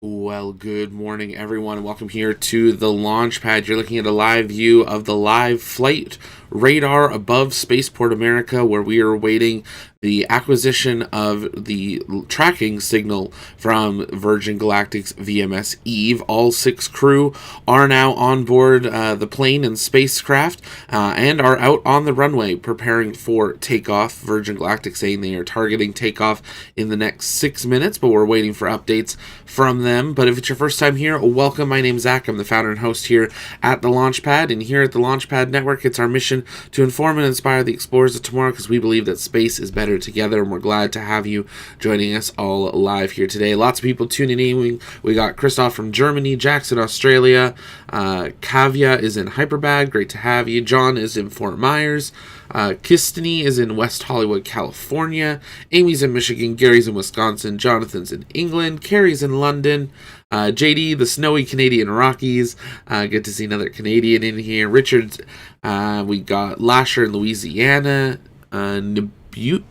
Well, good morning, everyone, and welcome here to the launch pad. You're looking at a live view of the live flight radar above Spaceport America, where we are awaiting the acquisition of the tracking signal from Virgin Galactic's VMS Eve. All 6 crew are now on board the plane and spacecraft and are out on the runway preparing for takeoff. Virgin Galactic saying they are targeting takeoff in the next 6 minutes, but we're waiting for updates from them. But if it's your first time here, welcome. My name's Zach. I'm the founder and host here at the Launchpad, and here at the Launchpad Network, it's our mission to inform and inspire the explorers of tomorrow, because we believe that space is better together, and we're glad to have you joining us all live here today. Lots of people tuning in. We got Christoph from Germany, Jackson, Australia, Kavya is in Hyperbag, great to have you. John is in Fort Myers, Kistany is in West Hollywood, California, Amy's in Michigan, Gary's in Wisconsin, Jonathan's in England, Carrie's in London, JD, the snowy Canadian Rockies, good to see another Canadian in here. Richard, we got Lasher in Louisiana, Nebulet,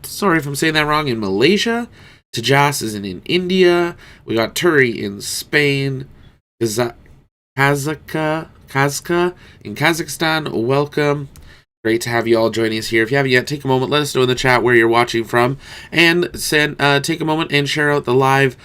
sorry if I'm saying that wrong, in Malaysia, Tejas is in India, we got Turi in Spain, Kazka in Kazakhstan, welcome. Great to have you all joining us here. If you haven't yet, take a moment, let us know in the chat where you're watching from, and take a moment and share out the live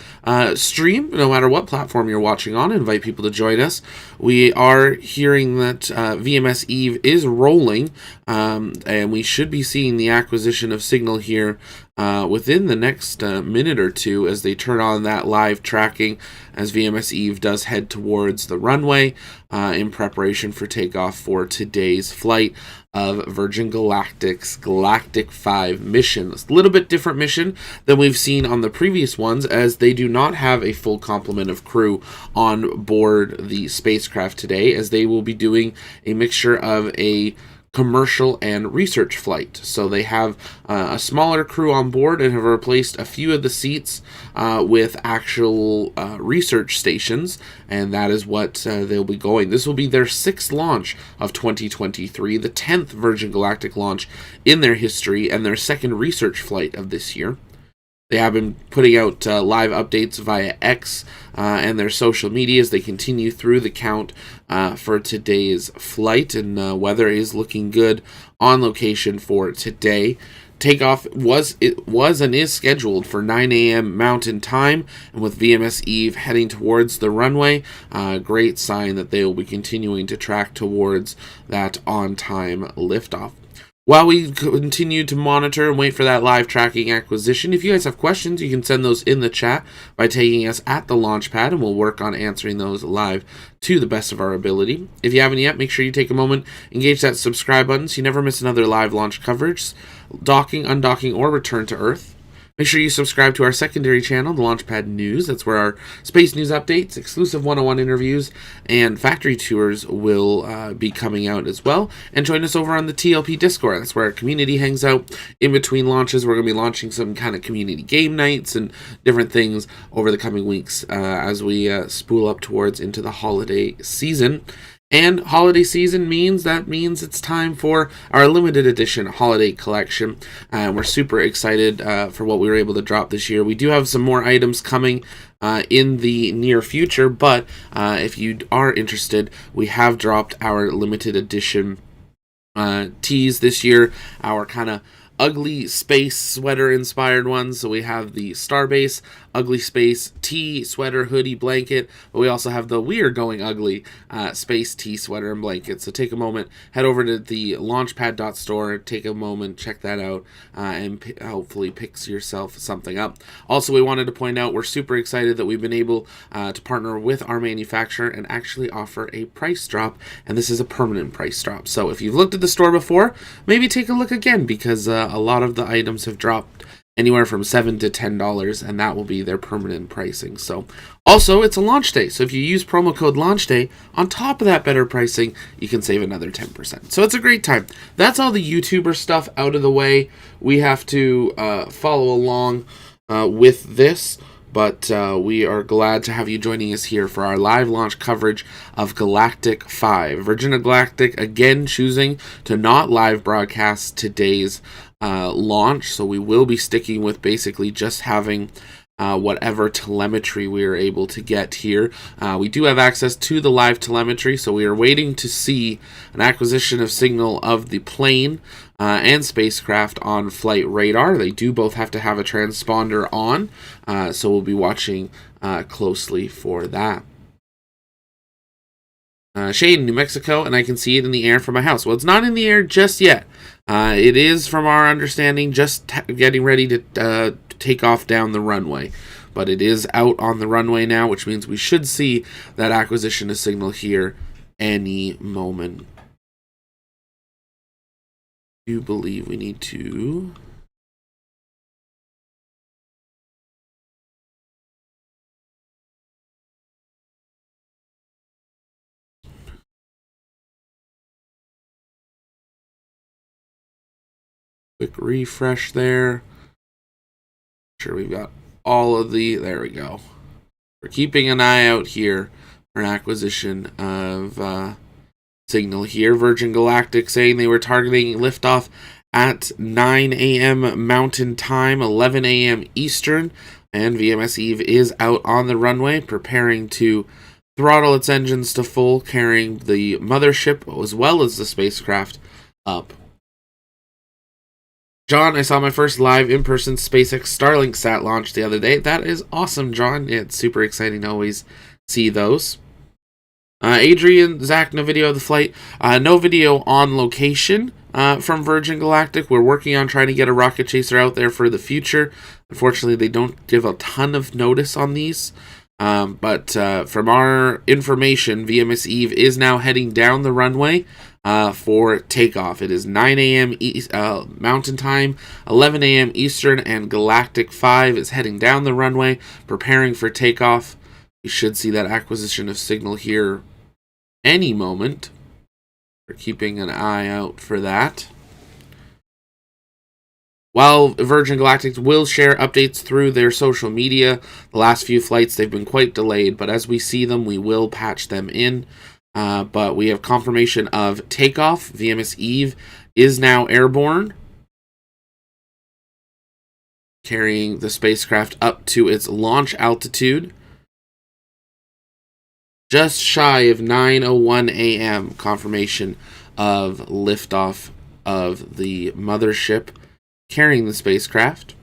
stream, no matter what platform you're watching on. Invite people to join us. We are hearing that VMS Eve is rolling, and we should be seeing the acquisition of signal here within the next minute or two as they turn on that live tracking as VMS Eve does head towards the runway in preparation for takeoff for today's flight of Virgin Galactic's Galactic 5 mission. It's a little bit different mission than we've seen on the previous ones, as they do not have a full complement of crew on board the spacecraft today, as they will be doing a mixture of a commercial and research flight. So they have a smaller crew on board and have replaced a few of the seats with actual research stations, and that is what they'll be going. This will be their 6th launch of 2023, the 10th Virgin Galactic launch in their history, and their 2nd research flight of this year. They have been putting out live updates via X and their social media as they continue through the count for today's flight, and weather is looking good on location for today. Takeoff was and is scheduled for 9 a.m. Mountain Time, and with VMS Eve heading towards the runway, great sign that they will be continuing to track towards that on-time liftoff. While we continue to monitor and wait for that live tracking acquisition, if you guys have questions, you can send those in the chat by tagging us at the Launchpad, and we'll work on answering those live to the best of our ability. If you haven't yet, make sure you take a moment, engage that subscribe button so you never miss another live launch coverage, docking, undocking, or return to Earth. Make sure you subscribe to our secondary channel, the Launchpad News. That's where our space news updates, exclusive one-on-one interviews, and factory tours will be coming out as well. And join us over on the TLP Discord. That's where our community hangs out in between launches. We're going to be launching some kind of community game nights and different things over the coming weeks as we spool up towards into the holiday season. And holiday season means it's time for our limited edition holiday collection. We're super excited for what we were able to drop this year. We do have some more items coming in the near future, but if you are interested, we have dropped our limited edition tees this year, our kind of ugly space sweater inspired ones. So we have the Starbase Ugly Space tee, sweater, hoodie, blanket, but we also have the We Are Going Ugly space tee, sweater, and blanket. So take a moment, head over to the launchpad.store, take a moment, check that out, and hopefully pick yourself something up. Also, we wanted to point out we're super excited that we've been able to partner with our manufacturer and actually offer a price drop, and this is a permanent price drop. So if you've looked at the store before, maybe take a look again, because a lot of the items have dropped anywhere from $7 to $10, and that will be their permanent pricing. So also, it's a launch day, so if you use promo code launch day on top of that better pricing, you can save another 10%. So it's a great time. That's all the YouTuber stuff out of the way. We have to follow along with this, but we are glad to have you joining us here for our live launch coverage of Galactic 5. Virgin Galactic again choosing to not live broadcast today's launch, so we will be sticking with basically just having whatever telemetry we are able to get here. We do have access to the live telemetry, so we are waiting to see an acquisition of signal of the plane and spacecraft on flight radar. They do both have to have a transponder on, so we'll be watching closely for that. Shane, New Mexico, and I can see it in the air from my house. Well, it's not in the air just yet. It is, from our understanding, just getting ready to take off down the runway. But it is out on the runway now, which means we should see that acquisition of signal here any moment. I do believe we need to... quick refresh there. Sure, we've got all of the... there we go. We're keeping an eye out here for an acquisition of signal here. Virgin Galactic saying they were targeting liftoff at 9 a.m. Mountain Time, 11 a.m. Eastern, and VMS Eve is out on the runway preparing to throttle its engines to full, carrying the mothership as well as the spacecraft up. John, I saw my first live in-person SpaceX Starlink sat launch the other day. That is awesome, John. It's super exciting to always see those. Adrian, Zach, no video of the flight. No video on location from Virgin Galactic. We're working on trying to get a rocket chaser out there for the future. Unfortunately, they don't give a ton of notice on these. But from our information, VMS Eve is now heading down the runway for takeoff. It is 9 a.m. Mountain Time, 11 a.m. Eastern, and Galactic 5 is heading down the runway, preparing for takeoff. You should see that acquisition of signal here any moment. We're keeping an eye out for that. While Virgin Galactic will share updates through their social media, the last few flights they've been quite delayed, but as we see them, we will patch them in. But we have confirmation of takeoff. VMS Eve is now airborne, carrying the spacecraft up to its launch altitude. Just shy of 9:01 a.m. confirmation of liftoff of the mothership carrying the spacecraft.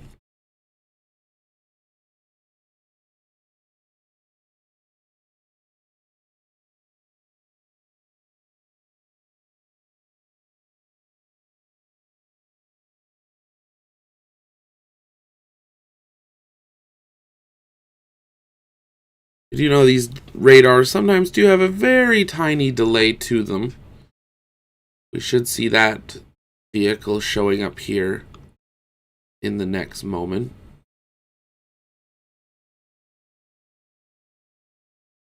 You know, these radars sometimes do have a very tiny delay to them. We should see that vehicle showing up here in the next moment.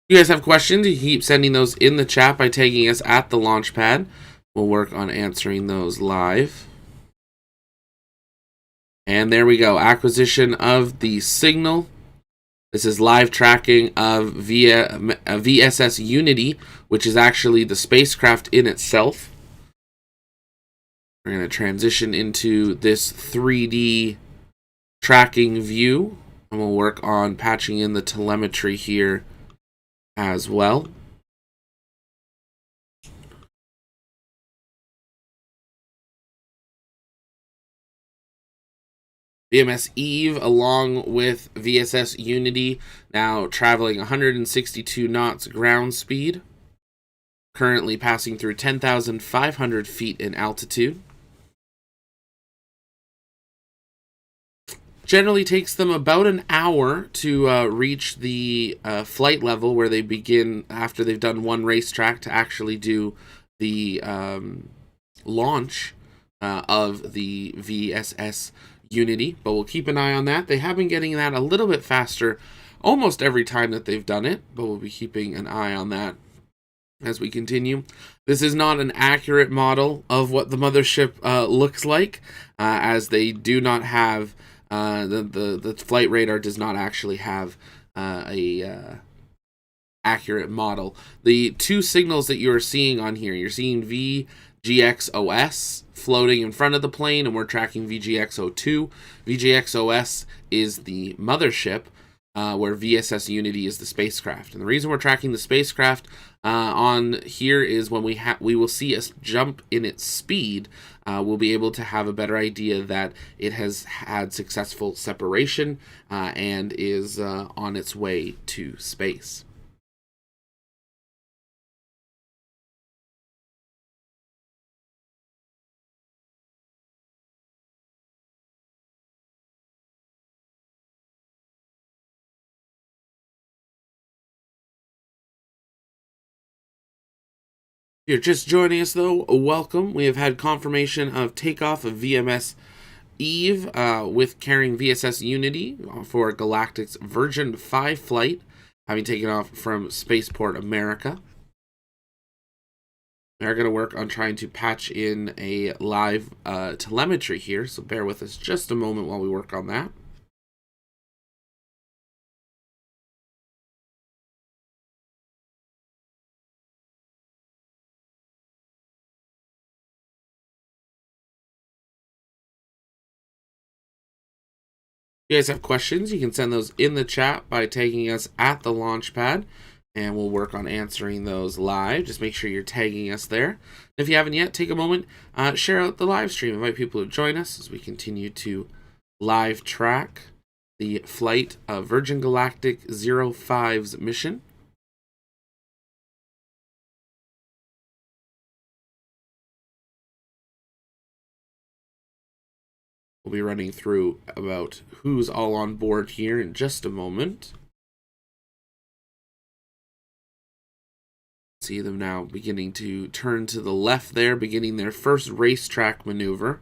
If you guys have questions, you keep sending those in the chat by tagging us at the launch pad. We'll work on answering those live. And there we go. Acquisition of the signal. This is live tracking of via VSS Unity, which is actually the spacecraft in itself. We're going to transition into this 3D tracking view, and we'll work on patching in the telemetry here as well. VMS Eve, along with VSS Unity, now traveling 162 knots ground speed, currently passing through 10,500 feet in altitude. Generally takes them about an hour to reach the flight level where they begin, after they've done one racetrack, to actually do the launch of the VSS Unity, but we'll keep an eye on that. They have been getting that a little bit faster almost every time that they've done it, but we'll be keeping an eye on that as we continue. This is not an accurate model of what the mothership looks like, as they do not have the flight radar does not actually have a accurate model. The two signals that you are seeing on here, you're seeing GXOS floating in front of the plane, and we're tracking VGX-02. VGX-OS is the mothership, where VSS Unity is the spacecraft. And the reason we're tracking the spacecraft on here is when we will see a jump in its speed, we'll be able to have a better idea that it has had successful separation and is on its way to space. If you're just joining us, though, welcome. We have had confirmation of takeoff of VMS Eve with carrying VSS Unity for Galactic's Version 5 flight, having taken off from Spaceport, America. They're going to work on trying to patch in a live telemetry here, so bear with us just a moment while we work on that. If you guys have questions, you can send those in the chat by tagging us at the launch pad, and we'll work on answering those live. Just make sure you're tagging us there. If you haven't yet, take a moment, share out the live stream, invite people to join us as we continue to live track the flight of Virgin Galactic 05's mission. We'll be running through about who's all on board here in just a moment. See them now beginning to turn to the left there, beginning their first racetrack maneuver.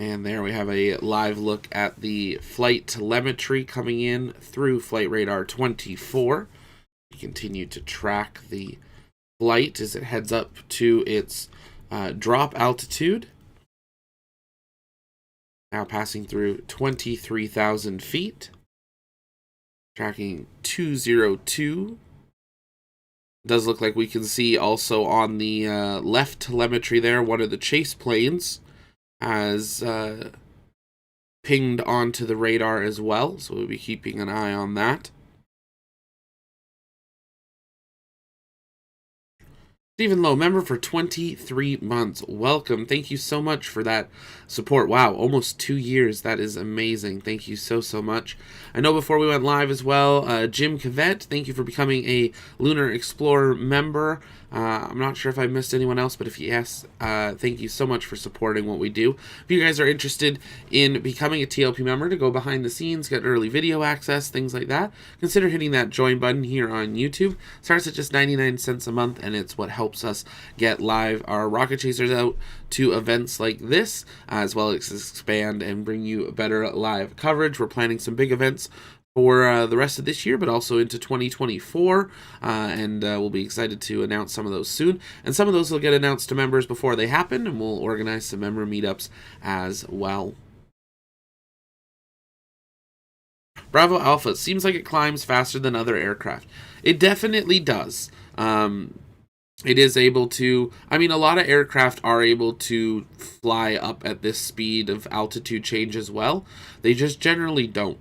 And there we have a live look at the flight telemetry coming in through Flight Radar 24. We continue to track the flight as it heads up to its drop altitude. Now passing through 23,000 feet. Tracking 202. Does look like we can see also on the left telemetry there, one of the chase planes has pinged onto the radar as well, so we'll be keeping an eye on that. Stephen Lowe, member for 23 months. Welcome. Thank you so much for that support. Wow, almost 2 years. That is amazing. Thank you so much. I know before we went live as well, Jim Cavett, thank you for becoming a Lunar Explorer member. I'm not sure if I missed anyone else, but if yes, thank you so much for supporting what we do. If you guys are interested in becoming a TLP member to go behind the scenes, get early video access, things like that, consider hitting that join button here on YouTube. Starts at just 99 cents a month, and it's what helps us get our rocket chasers out to events like this, as well as expand and bring you better live coverage. We're planning some big events for the rest of this year, but also into 2024, and we'll be excited to announce some of those soon. And some of those will get announced to members before they happen, and we'll organize some member meetups as well. Bravo Alpha, seems like it climbs faster than other aircraft. It definitely does. It is able to, I mean, a lot of aircraft are able to fly up at this speed of altitude change as well. They just generally don't.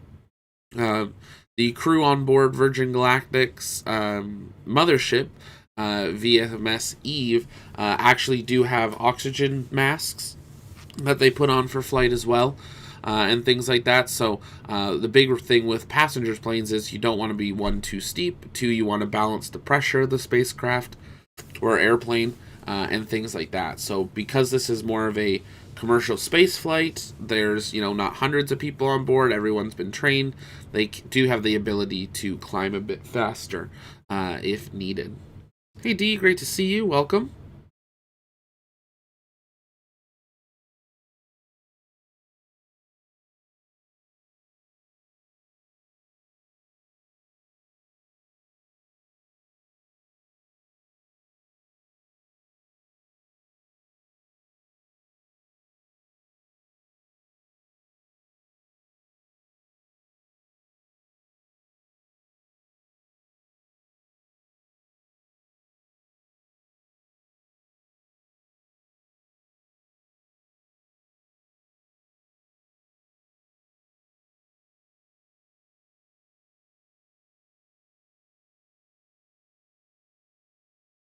The crew on board Virgin Galactic's mothership, VMS Eve, actually do have oxygen masks that they put on for flight as well. And things like that. So the big thing with passengers planes is you don't want to be, one, too steep, two, you want to balance the pressure of the spacecraft or airplane, and things like that. So because this is more of a commercial space flight, there's, not hundreds of people on board, everyone's been trained, they do have the ability to climb a bit faster if needed. Hey D, great to see you, welcome.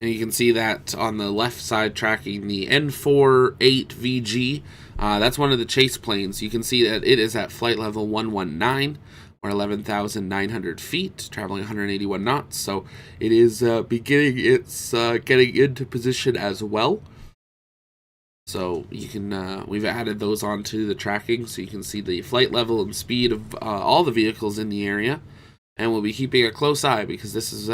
And you can see that on the left side tracking the N48VG. That's one of the chase planes. You can see that it is at flight level 119, or 11,900 feet, traveling 181 knots. So it is beginning its getting into position as well. So you can we've added those onto the tracking, so you can see the flight level and speed of all the vehicles in the area. And we'll be keeping a close eye because this is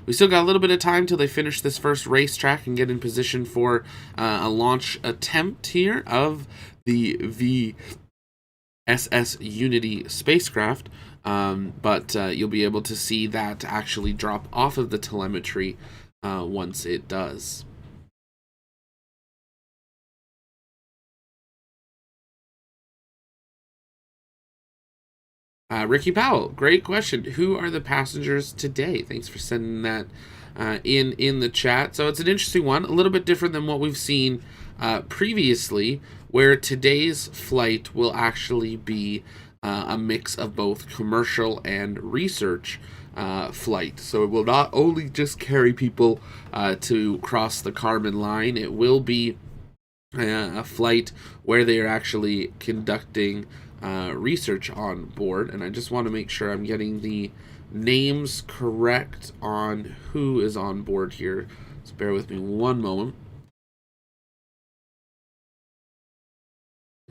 we still got a little bit of time till they finish this first racetrack and get in position for a launch attempt here of the VSS Unity spacecraft. But you'll be able to see that actually drop off of the telemetry once it does. Ricky Powell, great question. Who are the passengers today? Thanks for sending that in the chat. So it's an interesting one, a little bit different than what we've seen previously, where today's flight will actually be a mix of both commercial and research flight. So it will not only just carry people to cross the Kármán line, it will be a flight where they are actually conducting research on board. And I just want to make sure I'm getting the names correct on who is on board here. So bear with me one moment.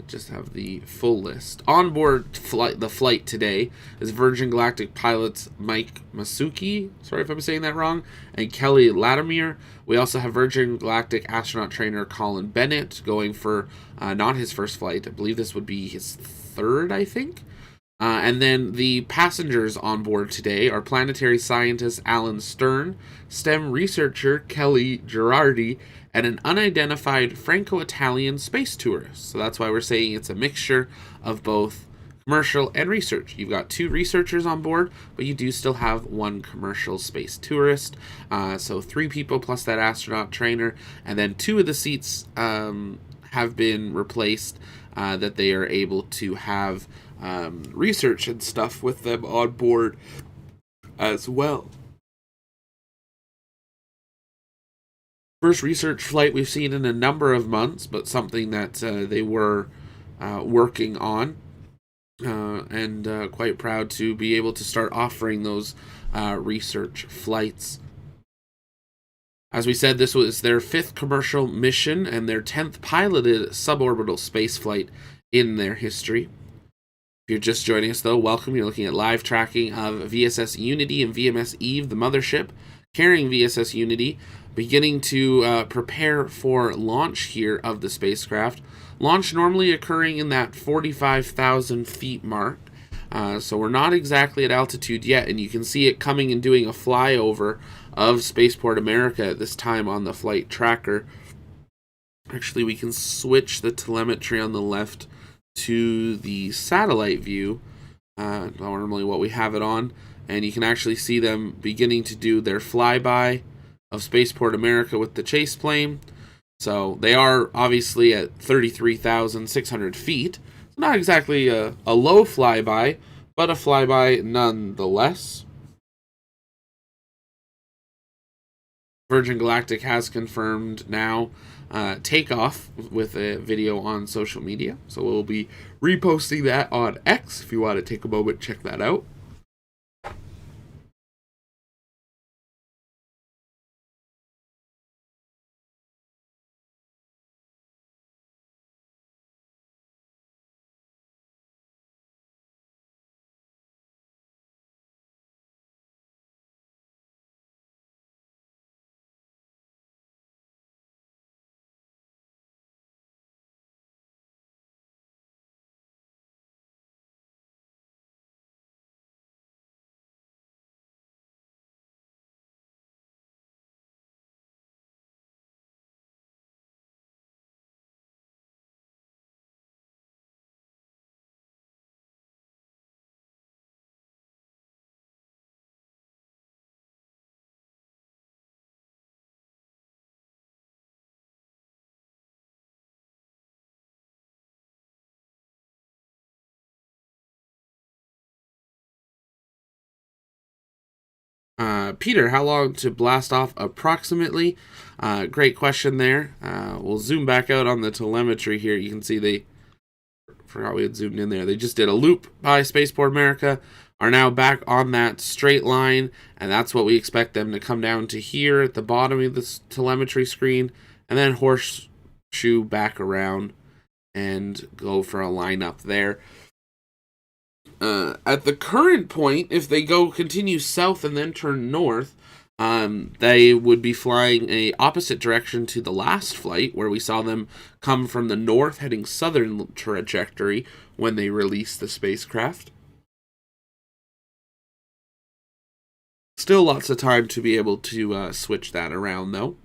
Just have the full list. On board the flight today is Virgin Galactic pilots Mike Masuki, sorry if I'm saying that wrong, and Kelly Latimer. We also have Virgin Galactic astronaut trainer Colin Bennett going for not his first flight. I believe this would be his third, I think. And then the passengers on board today are planetary scientist Alan Stern, STEM researcher Kelly Girardi, and an unidentified Franco-Italian space tourist. So that's why we're saying it's a mixture of both commercial and research. You've got 2 researchers on board, but you do still have 1 commercial space tourist. So 3 people plus that astronaut trainer, and then 2 of the seats have been replaced that they are able to have research and stuff with them on board as well. First research flight we've seen in a number of months, but something that they were working on, and quite proud to be able to start offering those research flights. As we said, this was their 5th commercial mission and their 10th piloted suborbital spaceflight in their history. If you're just joining us, though, welcome. You're looking at live tracking of VSS Unity and VMS Eve, the mothership, carrying VSS Unity, beginning to prepare for launch here of the spacecraft. Launch normally occurring in that 45,000 feet mark. So we're not exactly at altitude yet, and you can see it coming and doing a flyover of Spaceport America at this time on the flight tracker. Actually, we can switch the telemetry on the left to the satellite view, normally what we have it on, and you can actually see them beginning to do their flyby of Spaceport America with the chase plane. So they are obviously at 33,600 feet. It's not exactly a low flyby, but a flyby nonetheless. Virgin Galactic has confirmed now Takeoff with a video on social media. So we'll be reposting that on X if you want to take a moment, check that out. Peter, how long to blast off approximately? Great question there. We'll zoom back out on the telemetry here. You can see they forgot we had zoomed in there. They just did a loop by Spaceport America, are now back on that straight line, and that's what we expect them to come down to here at the bottom of this telemetry screen, and then horseshoe back around and go for a lineup there. At the current point, if they continue south and then turn north, they would be flying a opposite direction to the last flight, where we saw them come from the north, heading southern trajectory when they released the spacecraft. Still lots of time to be able to switch that around, though.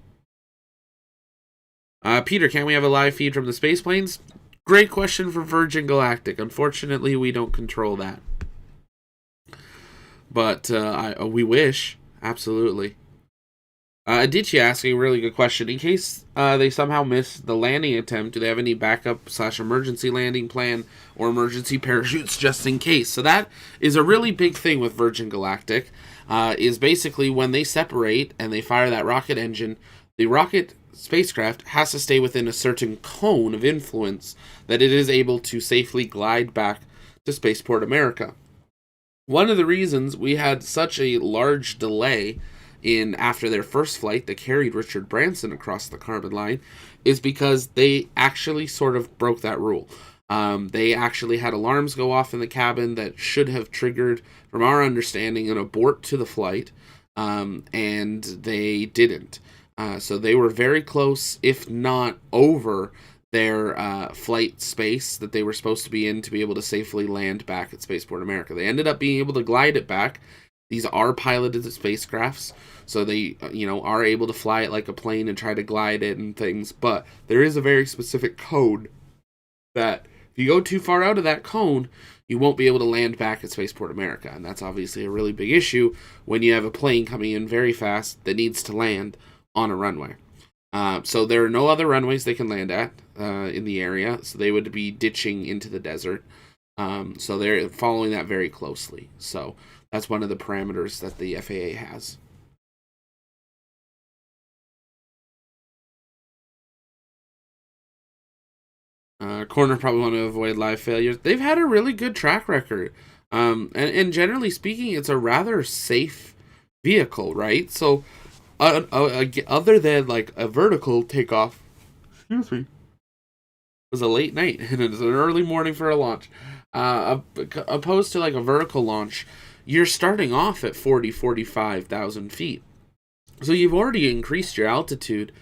Peter, can we have a live feed from the space planes? Great question for Virgin Galactic. Unfortunately, we don't control that. But we wish. Absolutely. Adichie asking a really good question. In case they somehow miss the landing attempt, do they have any backup/emergency landing plan or emergency parachutes just in case? So that is a really big thing with Virgin Galactic, is basically when they separate and they fire that rocket engine, the rocket spacecraft has to stay within a certain cone of influence that it is able to safely glide back to Spaceport America. One of the reasons we had such a large delay after their first flight that carried Richard Branson across the carbon line is because they actually sort of broke that rule. They actually had alarms go off in the cabin that should have triggered, from our understanding, an abort to the flight, and they didn't. So they were very close, if not over, their flight space that they were supposed to be in to be able to safely land back at Spaceport America. They ended up being able to glide it back. These are piloted spacecrafts, so they are able to fly it like a plane and try to glide it and things, but there is a very specific cone that if you go too far out of that cone, you won't be able to land back at Spaceport America, and that's obviously a really big issue when you have a plane coming in very fast that needs to land on a runway. So there are no other runways they can land at in the area, so they would be ditching into the desert. So they're following that very closely. So that's one of the parameters that the FAA has. Corner probably want to avoid live failures. They've had a really good track record. And generally speaking, it's a rather safe vehicle, right? So other than like a vertical takeoff, excuse me, it was a late night and it's an early morning for a launch. Opposed to like a vertical launch, you're starting off at 45,000 feet. So you've already increased your altitude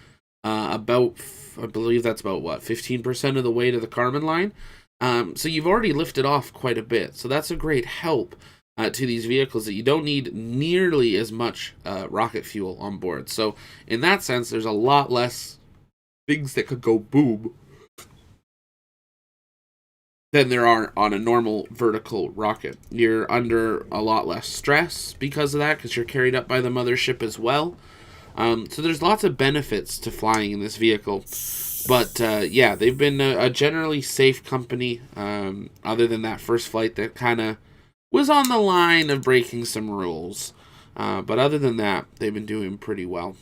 about, I believe that's about 15% of the way to the carbon line. So you've already lifted off quite a bit. So that's a great help to these vehicles that you don't need nearly as much rocket fuel on board. So in that sense, there's a lot less things that could go boom than there are on a normal vertical rocket. You're under a lot less stress because of that, because you're carried up by the mothership as well. So there's lots of benefits to flying in this vehicle. But yeah, they've been a generally safe company, other than that first flight that kind of was on the line of breaking some rules. But other than that, they've been doing pretty well.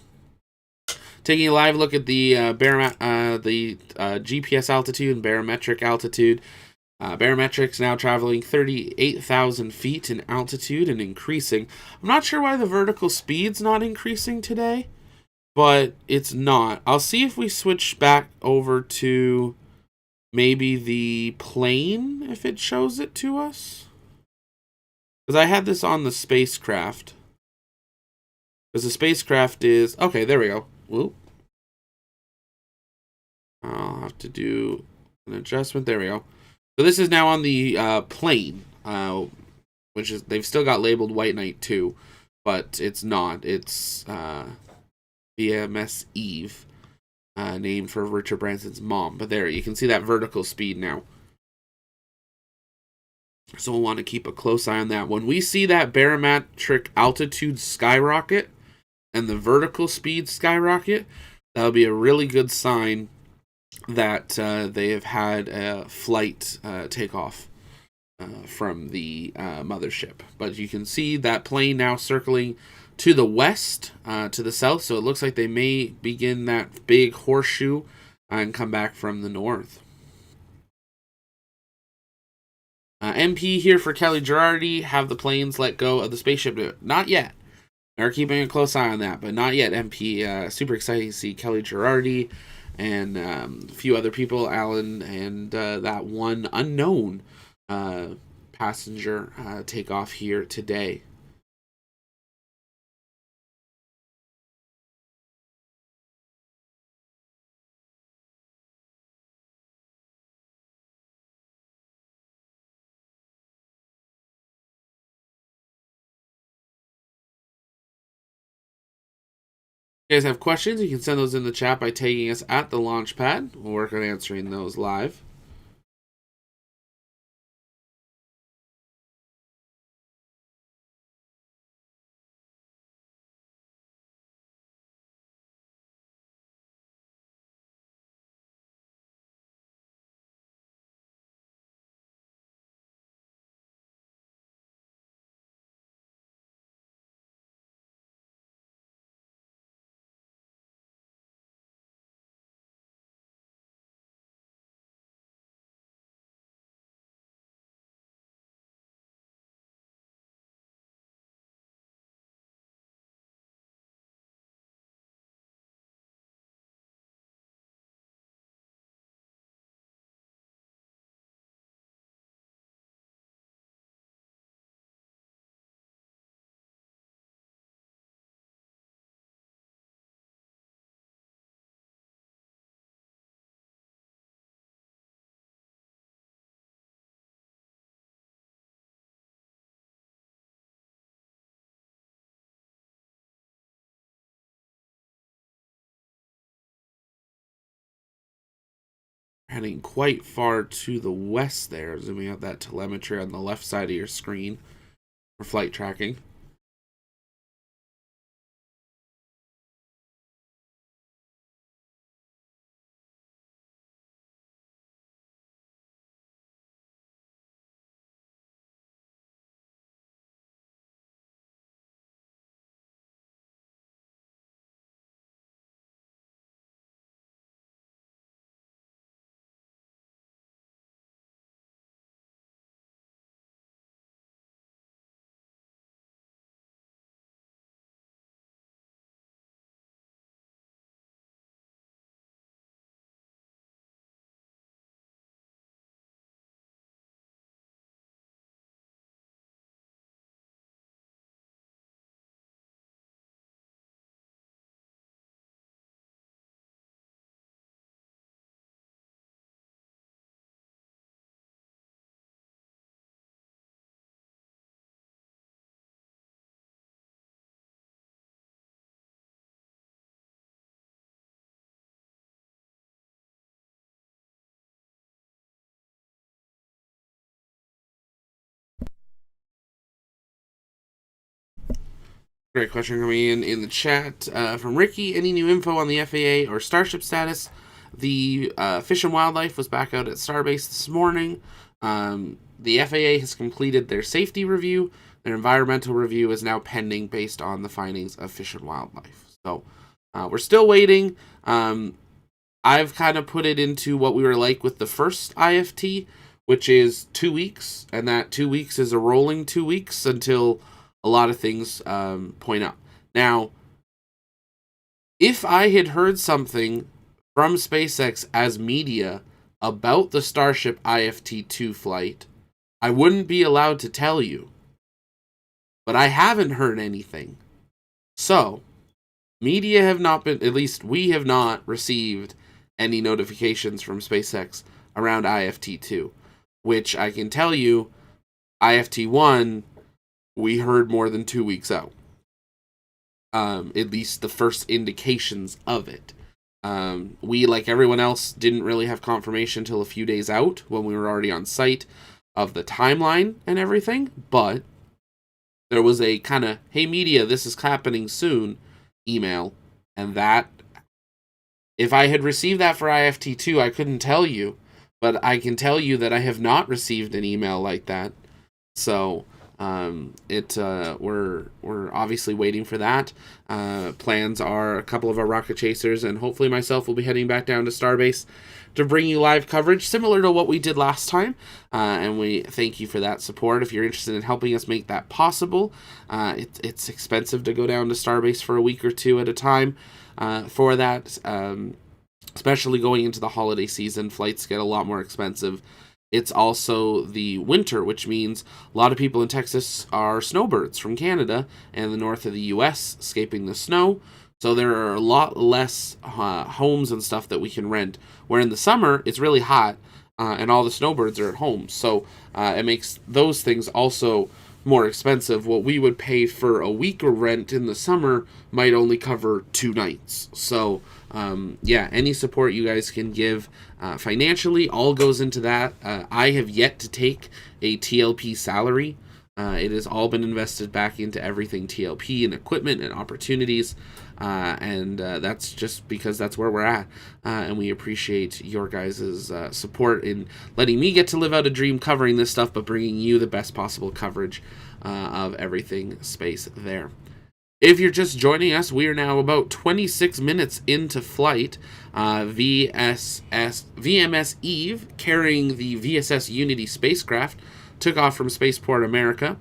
Taking a live look at the GPS altitude and barometric altitude. Barometric's now traveling 38,000 feet in altitude and increasing. I'm not sure why the vertical speed's not increasing today, but it's not. I'll see if we switch back over to maybe the plane, if it shows it to us. Because I had this on the spacecraft. Because the spacecraft is... Okay, there we go. Whoop. I'll have to do an adjustment. There we go. So this is now on the plane, which is... They've still got labeled White Knight 2, but it's not. It's VMS Eve. Named for Richard Branson's mom. But there, you can see that vertical speed now. So we'll want to keep a close eye on that. When we see that barometric altitude skyrocket and the vertical speed skyrocket, that'll be a really good sign that they have had a flight takeoff from the mothership. But you can see that plane now circling to the west, to the south, so it looks like they may begin that big horseshoe and come back from the north. MP here for Kelly Girardi. Have the planes let go of the spaceship? Not yet. They're keeping a close eye on that, but not yet, MP. Super exciting to see Kelly Girardi and a few other people, Alan, and that one unknown passenger take off here today. If you guys have questions, you can send those in the chat by tagging us at the launch pad. We'll work on answering those live. Heading quite far to the west there, zooming out that telemetry on the left side of your screen for flight tracking. Great question coming in the chat from Ricky. Any new info on the FAA or Starship status? The Fish and Wildlife was back out at Starbase this morning. The FAA has completed their safety review. Their environmental review is now pending based on the findings of Fish and Wildlife. So we're still waiting. I've kind of put it into what we were like with the first IFT, which is 2 weeks, and that 2 weeks is a rolling 2 weeks until a lot of things point up. Now, if I had heard something from SpaceX as media about the Starship IFT-2 flight, I wouldn't be allowed to tell you. But I haven't heard anything. So, media have not been, at least we have not received any notifications from SpaceX around IFT-2, which I can tell you, IFT-1, we heard more than 2 weeks out. At least the first indications of it. We, like everyone else, didn't really have confirmation until a few days out when we were already on site of the timeline and everything, but there was a kind of, hey media, this is happening soon email, and that, if I had received that for IFT2, I couldn't tell you, but I can tell you that I have not received an email like that. So we're obviously waiting for that. Plans are a couple of our rocket chasers, and hopefully myself will be heading back down to Starbase to bring you live coverage similar to what we did last time, and we thank you for that support. If you're interested in helping us make that possible, it's expensive to go down to Starbase for a week or two at a time for that, especially going into the holiday season. Flights get a lot more expensive. It's also the winter, which means a lot of people in Texas are snowbirds from Canada and the north of the U.S. escaping the snow. So there are a lot less homes and stuff that we can rent. Where in the summer, it's really hot and all the snowbirds are at home. So it makes those things also more expensive. What we would pay for a week of rent in the summer might only cover 2 nights. So yeah, any support you guys can give financially all goes into that. I have yet to take a TLP salary. It has all been invested back into everything TLP and equipment and opportunities. And that's just because that's where we're at. And we appreciate your guys' support in letting me get to live out a dream covering this stuff, but bringing you the best possible coverage of everything space there. If you're just joining us, we are now about 26 minutes into flight. VMS Eve, carrying the VSS Unity spacecraft, took off from Spaceport America.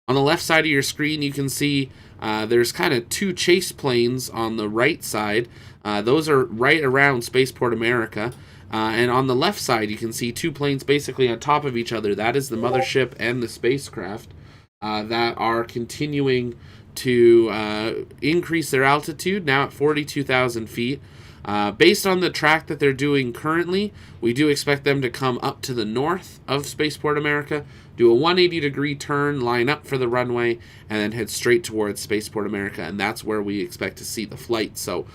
On the left side of your screen, you can see there's kind of 2 chase planes on the right side. Those are right around Spaceport America. And on the left side, you can see 2 planes basically on top of each other. That is the mothership and the spacecraft that are continuing to increase their altitude, now at 42,000 feet. Based on the track that they're doing currently, we do expect them to come up to the north of Spaceport America, do a 180-degree turn, line up for the runway, and then head straight towards Spaceport America, and that's where we expect to see the flight. So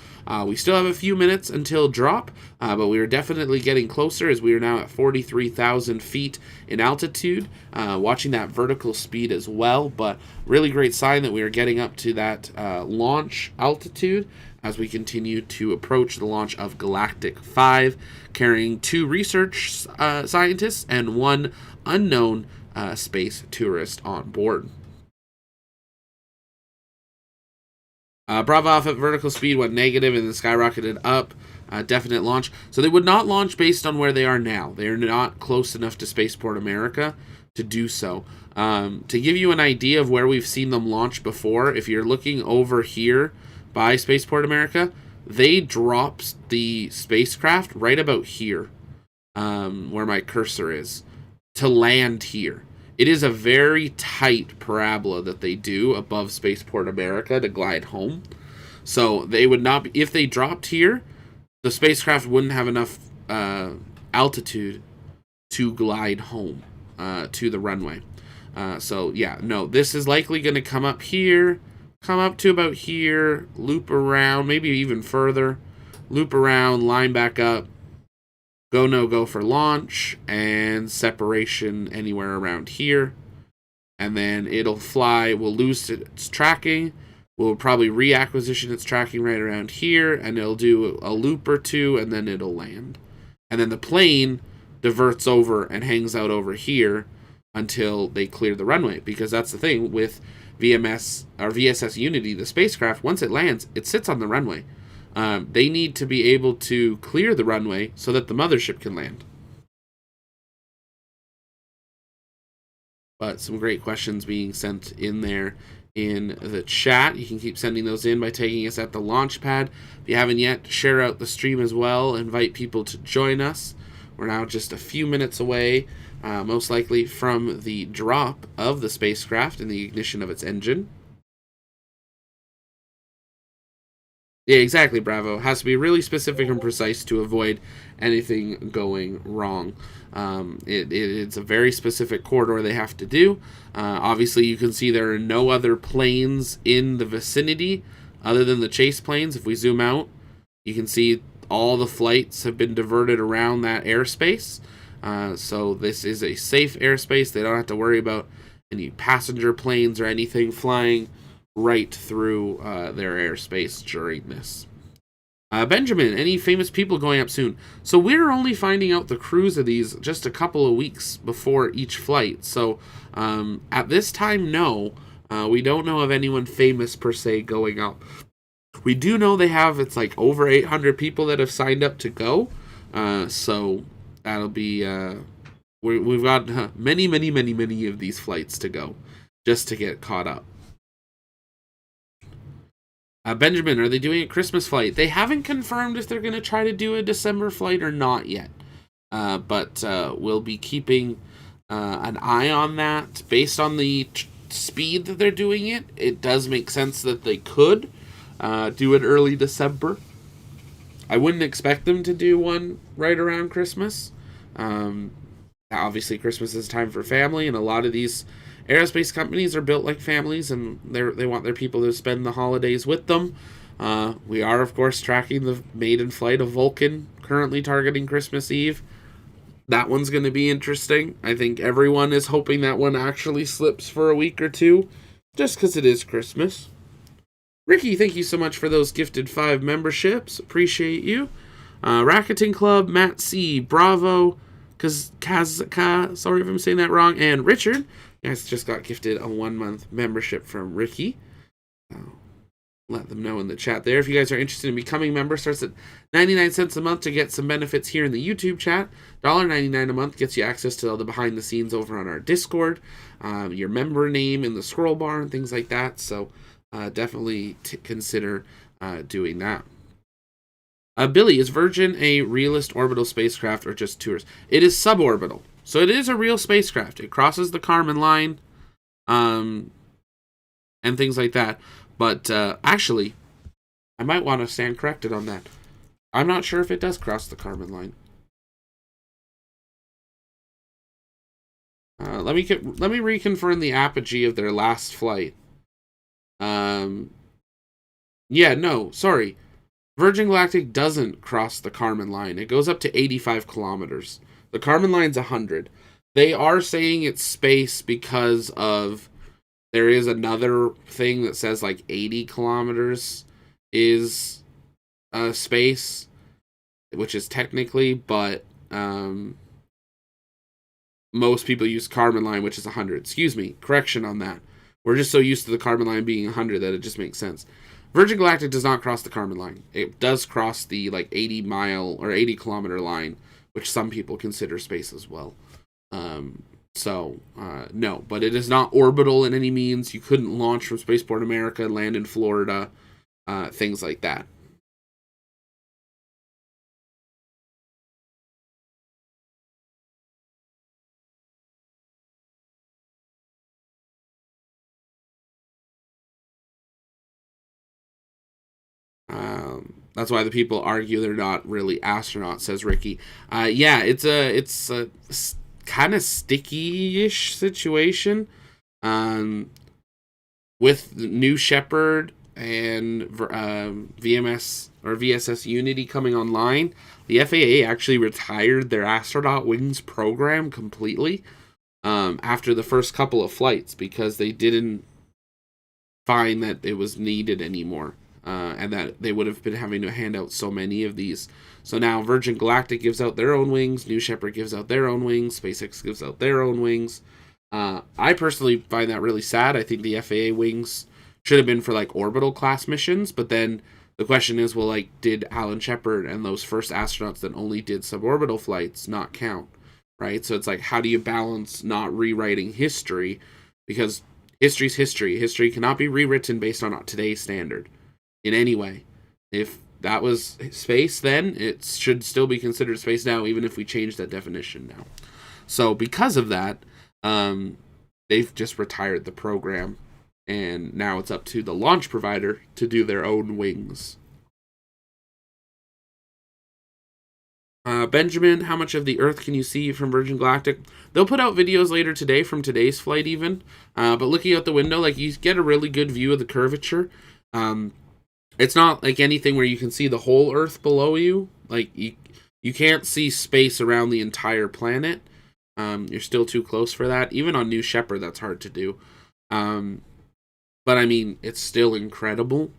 we still have a few minutes until drop, but we are definitely getting closer as we are now at 43,000 feet in altitude, watching that vertical speed as well, but really great sign that we are getting up to that launch altitude as we continue to approach the launch of Galactic 5, carrying 2 research scientists and 1 unknown space tourist on board. Bravo off at vertical speed went negative and then skyrocketed up. Definite launch. So they would not launch based on where they are now. They are not close enough to Spaceport America to do so. To give you an idea of where we've seen them launch before, if you're looking over here by Spaceport America, they dropped the spacecraft right about here, where my cursor is, to land here. It is a very tight parabola that they do above Spaceport America to glide home. So they would not be, if they dropped here, the spacecraft wouldn't have enough altitude to glide home to the runway. So yeah, no, this is likely going to come up here, come up to about here, loop around, maybe even further, loop around, line back up, go no-go for launch, and separation anywhere around here. And then it'll fly, we'll lose its tracking, We'll probably reacquisition its tracking right around here, and it'll do a loop or two, and then it'll land. And then the plane diverts over and hangs out over here until they clear the runway, because that's the thing with VMS or VSS Unity, the spacecraft, once it lands, it sits on the runway. They need to be able to clear the runway so that the mothership can land. But some great questions being sent in there in the chat. You can keep sending those in by tagging us at the launch pad. If you haven't yet, share out the stream as well. Invite people to join us. We're now just a few minutes away, most likely from the drop of the spacecraft and the ignition of its engine. Yeah, exactly, Bravo. It has to be really specific and precise to avoid anything going wrong. It's a very specific corridor they have to do. Obviously, you can see there are no other planes in the vicinity other than the chase planes. If we zoom out, you can see all the flights have been diverted around that airspace. So this is a safe airspace. They don't have to worry about any passenger planes or anything flying right through their airspace during this. Benjamin, any famous people going up soon? So we're only finding out the crews of these just a couple of weeks before each flight. So at this time, no. We don't know of anyone famous per se going up. We do know they have, it's like over 800 people that have signed up to go. So that'll be, we've got many of these flights to go just to get caught up. Benjamin, are they doing a Christmas flight? They haven't confirmed if they're going to try to do a December flight or not yet. But we'll be keeping an eye on that. Based on the speed that they're doing it, it does make sense that they could do it early December. I wouldn't expect them to do one right around Christmas. Obviously, Christmas is time for family, and a lot of these aerospace companies are built like families, and they want their people to spend the holidays with them. We are, of course, tracking the maiden flight of Vulcan, currently targeting Christmas Eve. That one's going to be interesting. I think everyone is hoping that one actually slips for a week or two, just because it is Christmas. Ricky, thank you so much for those gifted 5 memberships. Appreciate you. Racketing Club, Matt C, Bravo, Kazka, sorry if I'm saying that wrong, and Richard. You guys just got gifted a 1-month membership from Ricky. Let them know in the chat there. If you guys are interested in becoming members, starts at 99 cents a month to get some benefits here in the YouTube chat. $1.99 a month gets you access to all the behind the scenes over on our Discord, your member name in the scroll bar and things like that. So definitely consider doing that. Billy, is Virgin a realist orbital spacecraft or just tours? It is suborbital. So it is a real spacecraft. It crosses the Kármán line, and things like that. But actually, I might want to stand corrected on that. I'm not sure if it does cross the Kármán line. Let me reconfirm the apogee of their last flight. Yeah, no, sorry. Virgin Galactic doesn't cross the Kármán line. It goes up to 85 kilometers. The Kármán line's 100. They are saying it's space because of there is another thing that says like 80 kilometers is space, which is technically, but most people use Kármán line, which is 100. Excuse me, correction on that. We're just so used to the Kármán line being 100 that it just makes sense. Virgin Galactic does not cross the Kármán line. It does cross the like 80 mile or 80 kilometer line, which some people consider space as well. No, but it is not orbital in any means. You couldn't launch from Spaceport America and land in Florida, things like that. That's why the people argue they're not really astronauts, says Ricky. Yeah, it's a kind of sticky-ish situation. With New Shepard and VMS or VSS Unity coming online, the FAA actually retired their astronaut wings program completely after the first couple of flights because they didn't find that it was needed anymore, and that they would have been having to hand out so many of these. So now Virgin Galactic gives out their own wings, New Shepard gives out their own wings, SpaceX gives out their own wings. I personally find that really sad. I think the FAA wings should have been for like orbital class missions, but then the question is, well, like, did Alan Shepard and those first astronauts that only did suborbital flights not count, right? So it's like, how do you balance not rewriting history? Because history's history. History cannot be rewritten based on today's standard in any way. If that was space then, it should still be considered space now, even if we change that definition now. So because of that, they've just retired the program, and now it's up to the launch provider to do their own wings. Benjamin, how much of the Earth can you see from Virgin Galactic? They'll put out videos later today from today's flight even, but looking out the window, like, you get a really good view of the curvature. It's not like anything where you can see the whole Earth below you. Like, you can't see space around the entire planet. You're still too close for that. Even on New Shepard, that's hard to do. But I mean, it's still incredible.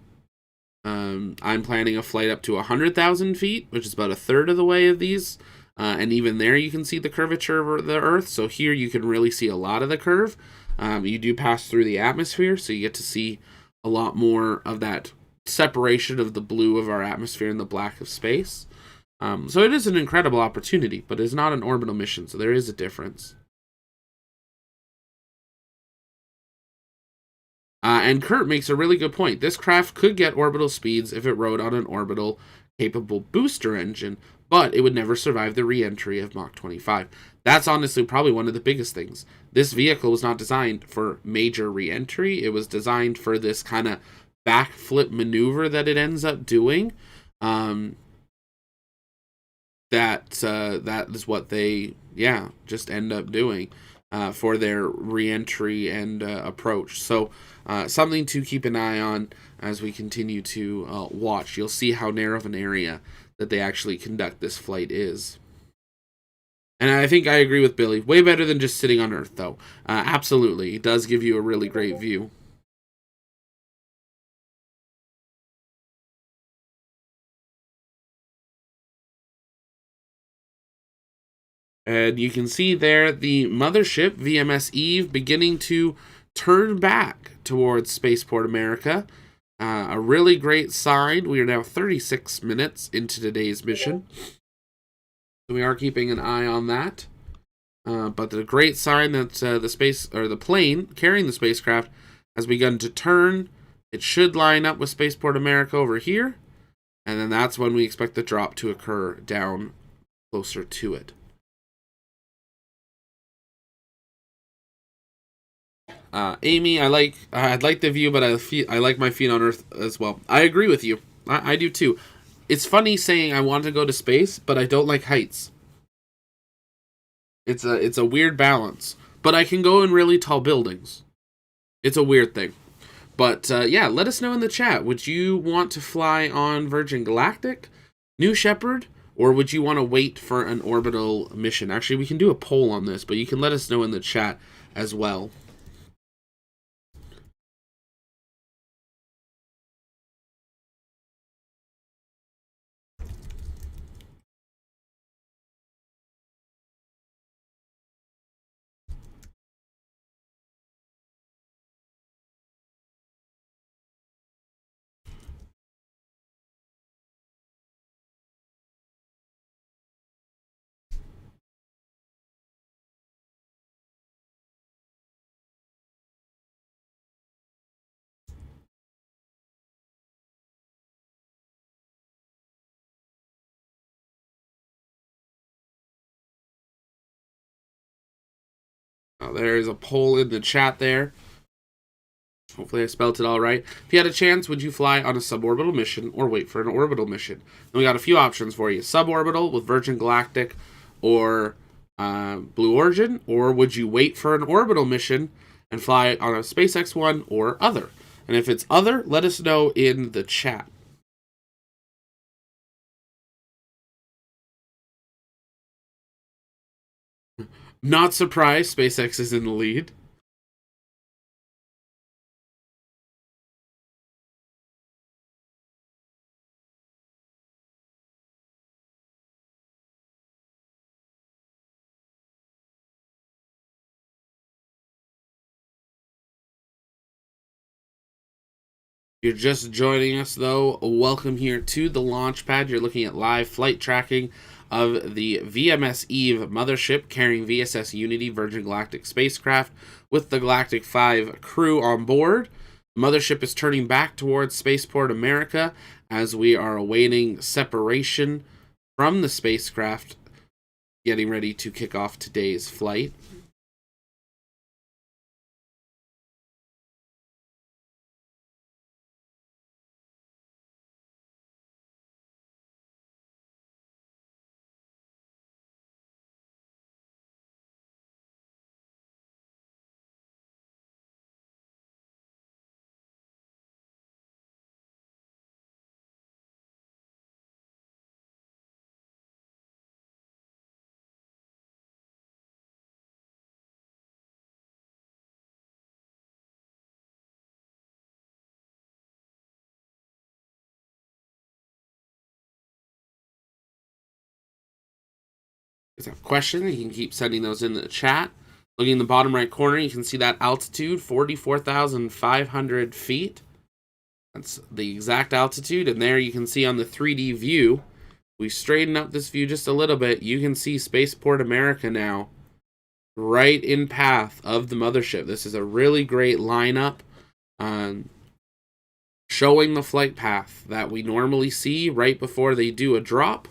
I'm planning a flight up to 100,000 feet, which is about a third of the way of these. And even there, you can see the curvature of the Earth. So here, you can really see a lot of the curve. You do pass through the atmosphere, so you get to see a lot more of that separation of the blue of our atmosphere and the black of space. So it is an incredible opportunity, but it's not an orbital mission, so there is a difference. And Kurt makes a really good point. This craft could get orbital speeds if it rode on an orbital capable booster engine, but it would never survive the re-entry of Mach 25. That's honestly probably one of the biggest things. This vehicle was not designed for major re-entry. It was designed for this kind of backflip maneuver that it ends up doing. That is what they, just end up doing for their re-entry and approach. So something to keep an eye on as we continue to watch. You'll see how narrow of an area that they actually conduct this flight is. And I think I agree with Billy. Way better than just sitting on Earth, though. Absolutely. It does give you a really great view. And you can see there the mothership, VMS Eve, beginning to turn back towards Spaceport America. A really great sign. We are now 36 minutes into today's mission. So we are keeping an eye on that. But the great sign that the plane carrying the spacecraft has begun to turn. It should line up with Spaceport America over here. And then that's when we expect the drop to occur down closer to it. Amy, I'd like the view, but I like my feet on Earth as well. I agree with you. I do too. It's funny saying I want to go to space, but I don't like heights. It's a weird balance. But I can go in really tall buildings. It's a weird thing. But let us know in the chat. Would you want to fly on Virgin Galactic, New Shepard, or would you want to wait for an orbital mission? Actually, we can do a poll on this, but you can let us know in the chat as well. There is a poll in the chat there. Hopefully I spelled it all right. If you had a chance, would you fly on a suborbital mission or wait for an orbital mission? And we got a few options for you. Suborbital with Virgin Galactic or Blue Origin, or would you wait for an orbital mission and fly on a SpaceX one or other? And if it's other, let us know in the chat. Not surprised, SpaceX is in the lead. You're just joining us, though. Welcome here to the launch pad. You're looking at live flight tracking of the VMS Eve mothership carrying VSS Unity Virgin Galactic spacecraft with the Galactic 5 crew on board. The mothership is turning back towards Spaceport America as we are awaiting separation from the spacecraft, getting ready to kick off today's flight. If you have questions, you can keep sending those in the chat. Looking in the bottom right corner, you can see that altitude, 44,500 feet. That's the exact altitude. And there you can see on the 3D view, we straighten up this view just a little bit. You can see Spaceport America now, right in path of the mothership. This is a really great lineup, showing the flight path that we normally see right before they do a drop.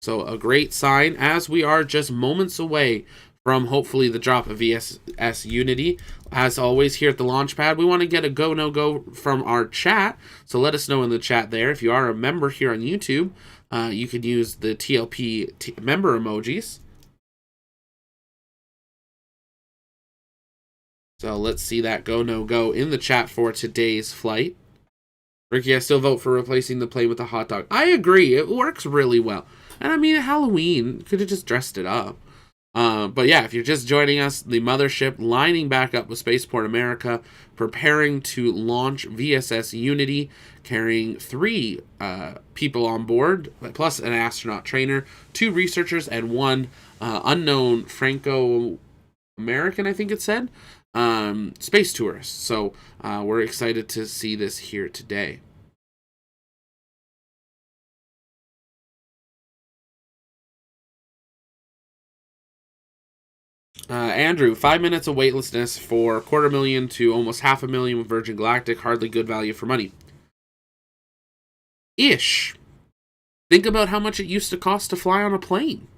So a great sign, as we are just moments away from hopefully the drop of VSS Unity. As always, here at the launch pad, we want to get a go, no-go from our chat. So let us know in the chat there. If you are a member here on YouTube, you can use the TLP member emojis. So let's see that go, no-go in the chat for today's flight. Ricky, I still vote for replacing the plane with a hot dog. I agree. It works really well. And I mean, Halloween, could have just dressed it up. But yeah, if you're just joining us, the mothership lining back up with Spaceport America, preparing to launch VSS Unity, carrying 3 people on board, plus an astronaut trainer, 2 researchers, and 1 unknown Franco-American, I think it said, space tourist. So we're excited to see this here today. Andrew, 5 minutes of weightlessness for $250,000 to almost $500,000 with Virgin Galactic. Hardly good value for money. Ish. Think about how much it used to cost to fly on a plane.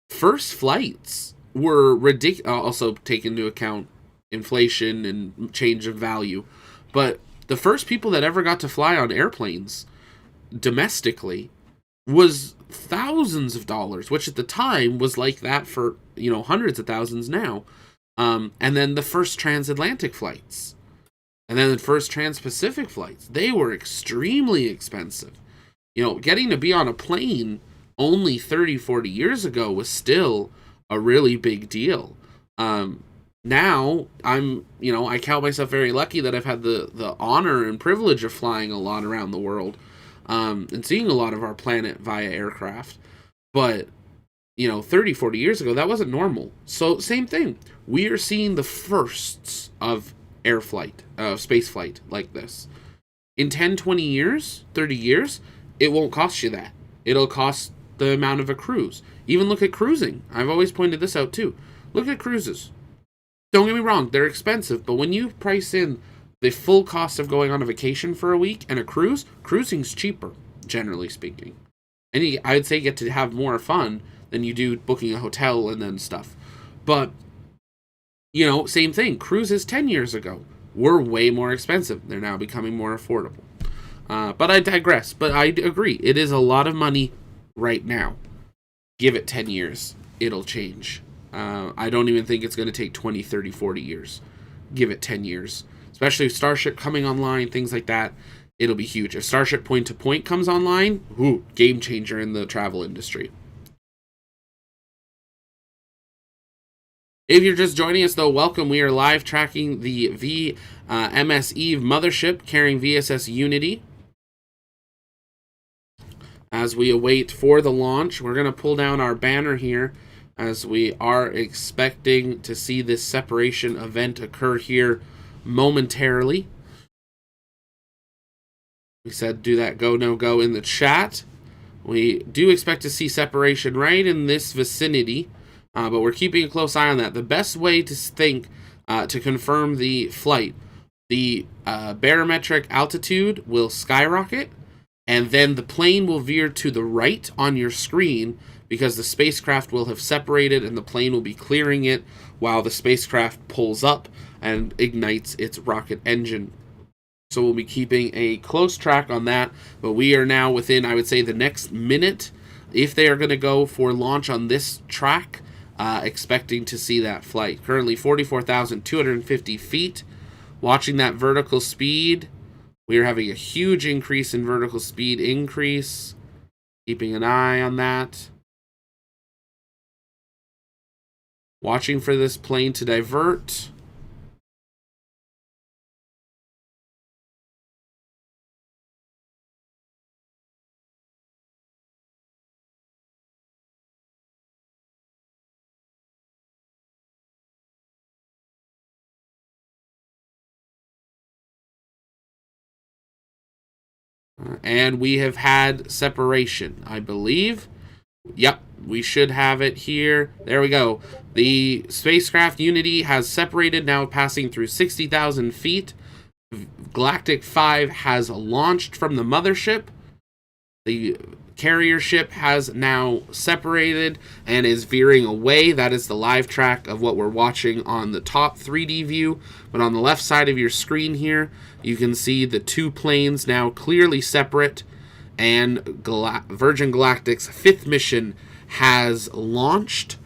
First flights were ridiculous. Also take into account inflation and change of value. But the first people that ever got to fly on airplanes domestically was thousands of dollars, which at the time was like that for, hundreds of thousands now. And then the first transatlantic flights, and then the first trans-Pacific flights, they were extremely expensive. Getting to be on a plane only 30, 40 years ago was still a really big deal. Now I count myself very lucky that I've had the honor and privilege of flying a lot around the world. And seeing a lot of our planet via aircraft. But, 30, 40 years ago, that wasn't normal. So, same thing. We are seeing the firsts of space flight like this. In 10, 20 years, 30 years, it won't cost you that. It'll cost the amount of a cruise. Even look at cruising. I've always pointed this out, too. Look at cruises. Don't get me wrong, they're expensive, but when you price in the full cost of going on a vacation for a week and a cruising's cheaper, generally speaking. And I'd say get to have more fun than you do booking a hotel and then stuff. But, same thing. Cruises 10 years ago were way more expensive. They're now becoming more affordable. But I digress. But I agree. It is a lot of money right now. Give it 10 years. It'll change. I don't even think it's going to take 20, 30, 40 years. Give it 10 years. Especially if Starship coming online, things like that, it'll be huge. If Starship point-to-point comes online, game changer in the travel industry. If you're just joining us, though, welcome. We are live tracking the VMS Eve mothership carrying VSS Unity. As we await for the launch, we're going to pull down our banner here as we are expecting to see this separation event occur here momentarily. We said do that go, no go in the chat. We do expect to see separation right in this vicinity, but we're keeping a close eye on that. The best way to think to confirm the flight, the barometric altitude will skyrocket, and then the plane will veer to the right on your screen because the spacecraft will have separated and the plane will be clearing it while the spacecraft pulls up and ignites its rocket engine. So we'll be keeping a close track on that, but we are now within, I would say, the next minute, if they are going to go for launch on this track, expecting to see that flight. Currently 44,250 feet. Watching that vertical speed, we are having a huge increase in vertical speed increase. Keeping an eye on that. Watching for this plane to divert. And we have had separation, I believe. Yep, we should have it here. There we go. The spacecraft Unity has separated, now passing through 60,000 feet. Galactic 5 has launched from the mothership. The carrier ship has now separated and is veering away. That is the live track of what we're watching on the top 3D view. But on the left side of your screen here, you can see the two planes now clearly separate. And Virgin Galactic's 5th mission has launched.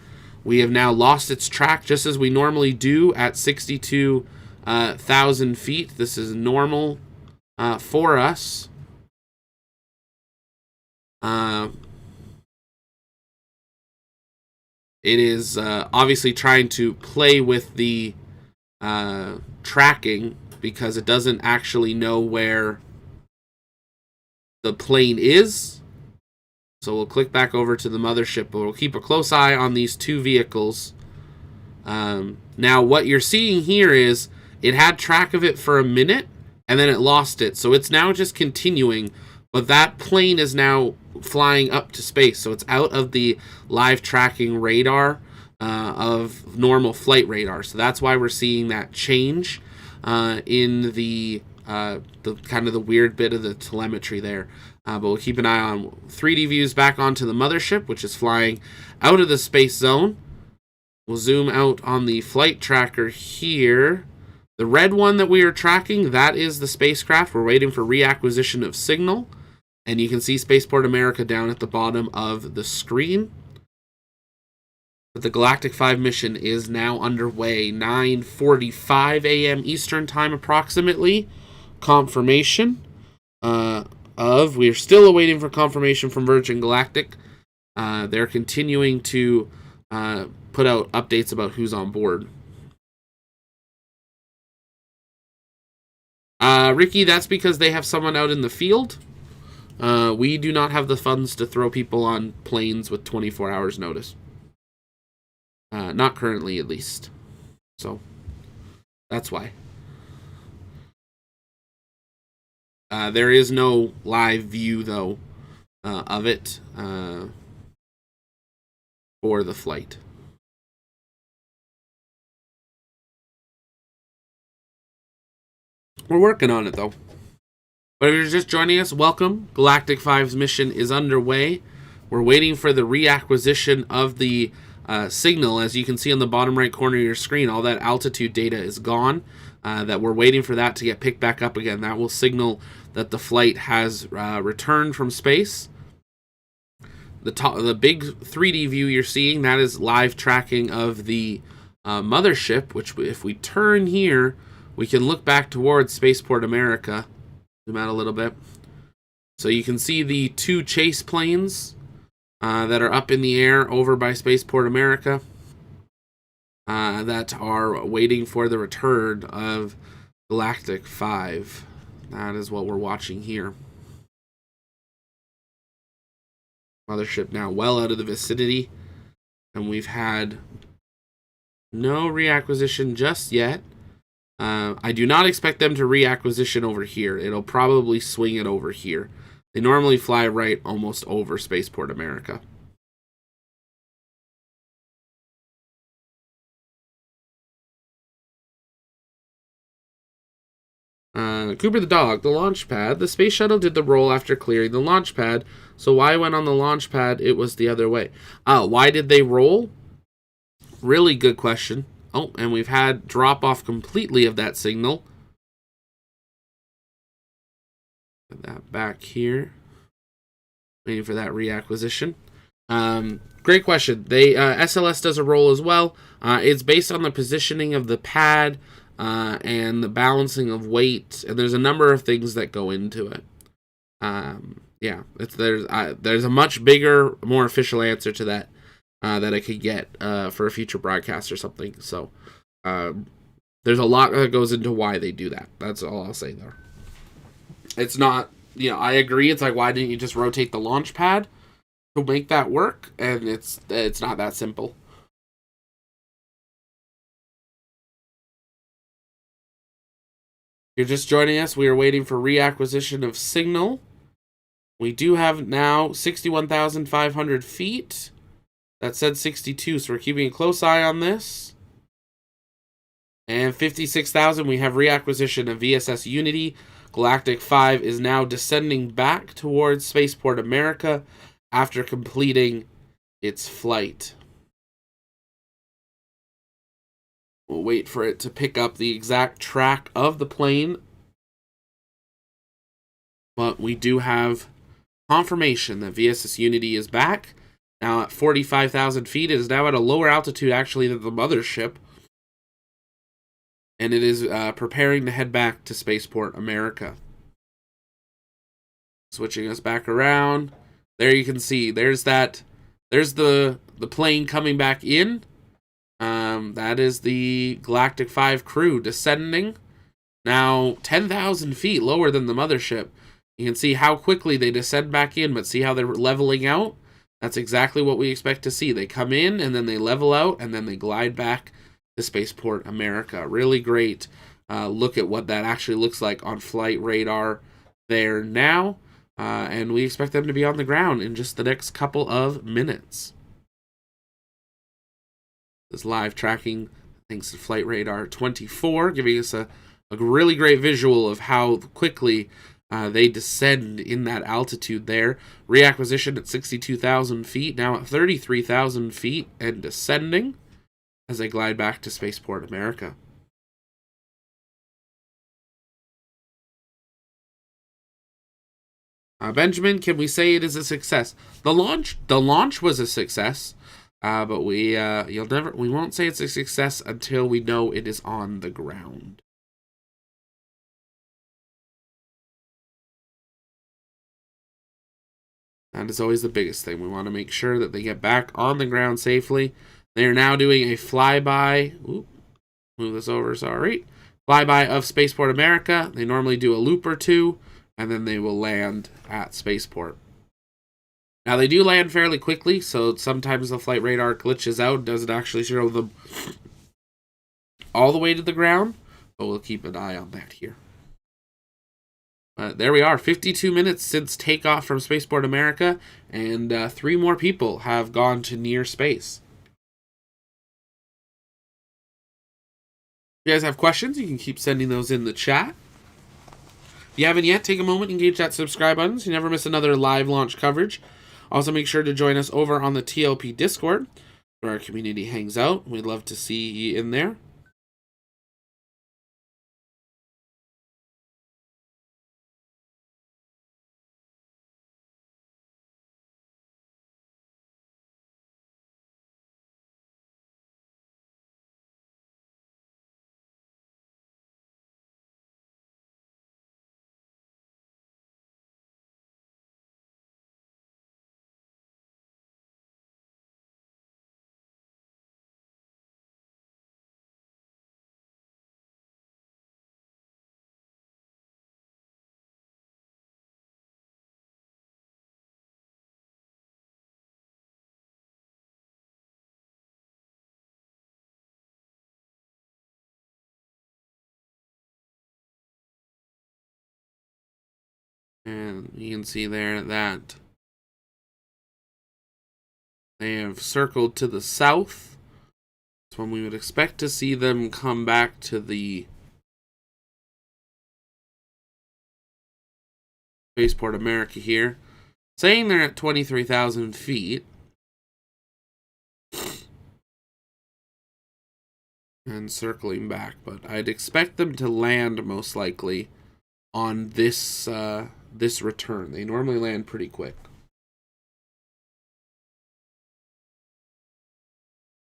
We have now lost its track just as we normally do at 62,000 feet. This is normal for us. It is obviously trying to play with the tracking because it doesn't actually know where the plane is. So we'll click back over to the mothership, but we'll keep a close eye on these two vehicles. Now what you're seeing here is it had track of it for a minute and then it lost it. So it's now just continuing, but that plane is now flying up to space. So it's out of the live tracking radar of normal flight radar. So that's why we're seeing that change in the kind of the weird bit of the telemetry there. But we'll keep an eye on 3D views back onto the mothership, which is flying out of the space zone. We'll zoom out on the flight tracker here. The red one that we are tracking, that is the spacecraft. We're waiting for reacquisition of signal. And you can see Spaceport America down at the bottom of the screen. But the Galactic 5 mission is now underway. 9:45 a.m. Eastern Time approximately. Confirmation we're still awaiting for confirmation from Virgin Galactic. They're continuing to put out updates about who's on board. Ricky, that's because they have someone out in the field. We do not have the funds to throw people on planes with 24 hours notice. Not currently, at least. So, that's why. There is no live view, though, of it for the flight. We're working on it, though. But if you're just joining us, welcome. Galactic 5's mission is underway. We're waiting for the reacquisition of the signal. As you can see on the bottom right corner of your screen, all that altitude data is gone. That we're waiting for that to get picked back up again. That will signal that the flight has returned from space. The big 3D view you're seeing, that is live tracking of the mothership, which if we turn here, we can look back towards Spaceport America. Zoom out a little bit. So you can see the two chase planes that are up in the air over by Spaceport America that are waiting for the return of Galactic 5. That is what we're watching here. Mothership now well out of the vicinity, and we've had no reacquisition just yet. I do not expect them to reacquisition over here. It'll probably swing it over here. They normally fly right almost over Spaceport America. Cooper the dog, the launch pad. The space shuttle did the roll after clearing the launch pad. So why when on the launch pad it was the other way? Why did they roll? Really good question. Oh, and we've had drop off completely of that signal. Put that back here. Waiting for that reacquisition. Great question. They SLS does a roll as well. It's based on the positioning of the pad and the balancing of weight, and there's a number of things that go into it. Yeah, there's a much bigger, more official answer to that that I could get for a future broadcast or something. So there's a lot that goes into why they do that. That's all I'll say there. It's not, I agree. It's like, why didn't you just rotate the launch pad to make that work? And it's not that simple. You're just joining us. We are waiting for reacquisition of signal. We do have now 61,500 feet. That said 62, so we're keeping a close eye on this. And 56,000, we have reacquisition of VSS Unity. Galactic 5 is now descending back towards Spaceport America after completing its flight. We'll wait for it to pick up the exact track of the plane. But we do have confirmation that VSS Unity is back. Now at 45,000 feet, it is now at a lower altitude actually than the mothership. And it is preparing to head back to Spaceport America. Switching us back around. There you can see, there's the plane coming back in. That is the Galactic 5 crew descending. Now 10,000 feet lower than the mothership. You can see how quickly they descend back in, but see how they're leveling out? That's exactly what we expect to see. They come in, and then they level out, and then they glide back to Spaceport America. Really great look at what that actually looks like on flight radar there now. And we expect them to be on the ground in just the next couple of minutes. This live tracking thanks to Flight Radar 24, giving us a really great visual of how quickly they descend in that altitude there. Reacquisition at 62,000 feet, now at 33,000 feet and descending as they glide back to Spaceport America. Benjamin, can we say it is a success? The launch was a success, but we won't say it's a success until we know it is on the ground. That is always the biggest thing. We want to make sure that they get back on the ground safely. They are now doing a flyby. Oop, move this over, sorry. Flyby of Spaceport America. They normally do a loop or two, and then they will land at Spaceport. Now, they do land fairly quickly, so sometimes the flight radar glitches out, doesn't actually show them all the way to the ground, but we'll keep an eye on that here. There we are, 52 minutes since takeoff from Spaceport America, and 3 more people have gone to near space. If you guys have questions, you can keep sending those in the chat. If you haven't yet, take a moment, engage that subscribe button so you never miss another live launch coverage. Also, make sure to join us over on the TLP Discord, where our community hangs out. We'd love to see you in there. And you can see there that they have circled to the south. That's when we would expect to see them come back to the Spaceport America here. Saying they're at 23,000 feet. And circling back, but I'd expect them to land most likely on this this return. They normally land pretty quick.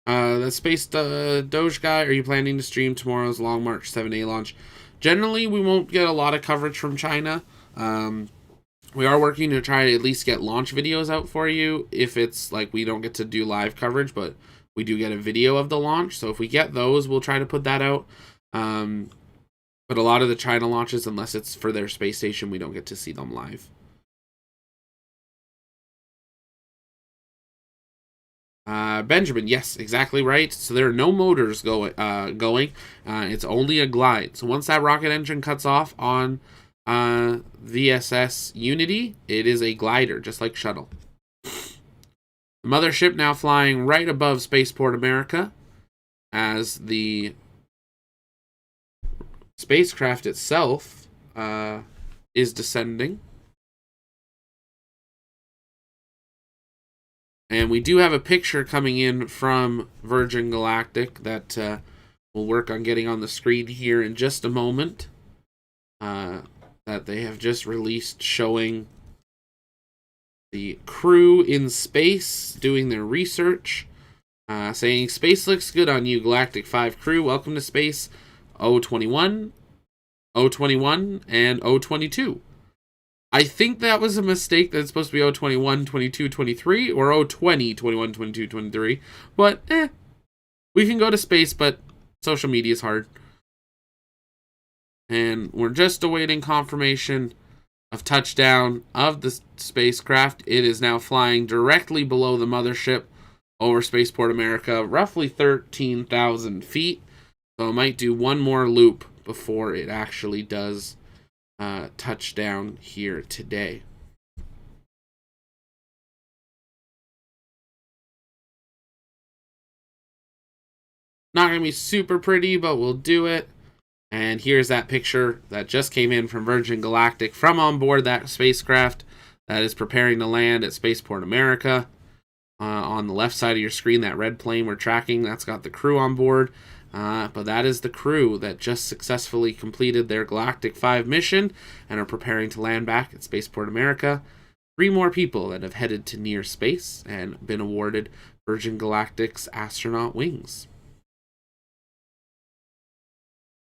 The Space Doge guy, are you planning to stream tomorrow's Long March 7A launch? Generally, we won't get a lot of coverage from China. We are working to try to at least get launch videos out for you if it's like we don't get to do live coverage, but we do get a video of the launch. So if we get those, we'll try to put that out. But a lot of the China launches, unless it's for their space station, we don't get to see them live. Benjamin, yes, exactly right. So there are no motors going. It's only a glide. So once that rocket engine cuts off on VSS Unity, it is a glider, just like shuttle. The mothership now flying right above Spaceport America as the spacecraft itself is descending. And we do have a picture coming in from Virgin Galactic that we'll work on getting on the screen here in just a moment. That they have just released showing the crew in space doing their research. Saying, space looks good on you, Galactic 5 crew. Welcome to space 021, 021, and 022. I think that was a mistake. That's supposed to be 021, 22, 23, or 020, 21, 22, 23. But, we can go to space, but social media is hard. And we're just awaiting confirmation of touchdown of the spacecraft. It is now flying directly below the mothership over Spaceport America, roughly 13,000 feet. So it might do one more loop before it actually does touchdown here today. Not going to be super pretty, but we'll do it. And here's that picture that just came in from Virgin Galactic from on board that spacecraft that is preparing to land at Spaceport America. On the left side of your screen, that red plane we're tracking, that's got the crew on board. But that is the crew that just successfully completed their Galactic 5 mission and are preparing to land back at Spaceport America. 3 more people that have headed to near space and been awarded Virgin Galactic's astronaut wings.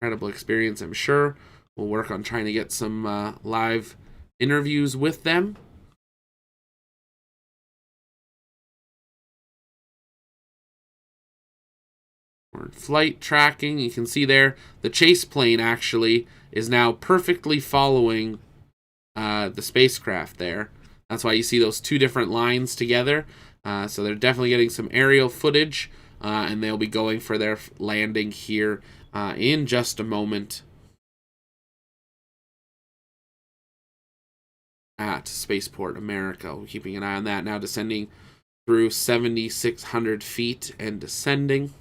Incredible experience, I'm sure. We'll work on trying to get some live interviews with them. Flight tracking, you can see there the chase plane actually is now perfectly following the spacecraft there. That's why you see those 2 different lines together. So they're definitely getting some aerial footage, and they'll be going for their landing here in just a moment at Spaceport America. We're keeping an eye on that now, descending through 7,600 feet and descending.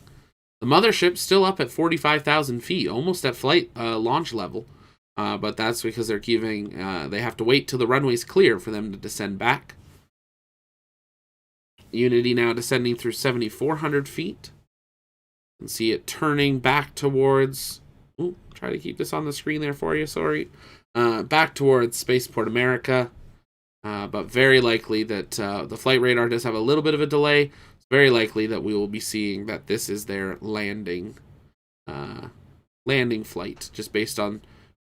The mothership's still up at 45,000 feet, almost at flight launch level. But that's because they're giving, they have to wait till the runway's clear for them to descend back. Unity now descending through 7,400 feet. You can see it turning back towards, try to keep this on the screen there for you, sorry. Back towards Spaceport America. But very likely that the flight radar does have a little bit of a delay. Very likely that we will be seeing that this is their landing flight, just based on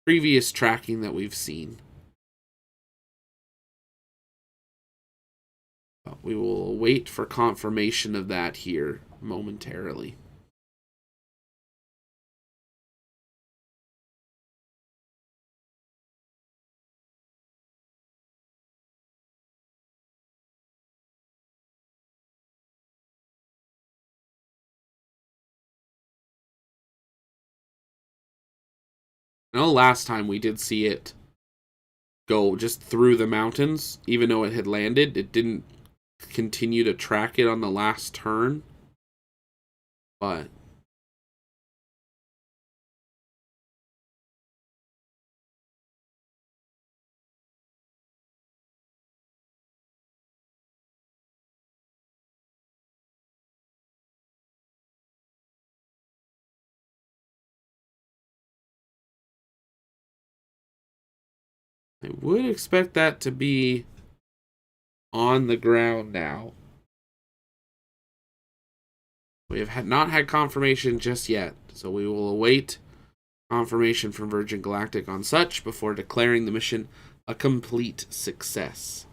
previous tracking that we've seen. But we will wait for confirmation of that here momentarily. I know last time we did see it go just through the mountains. Even though it had landed, it didn't continue to track it on the last turn. But I would expect that to be on the ground now. We have not had confirmation just yet, so we will await confirmation from Virgin Galactic on such before declaring the mission a complete success.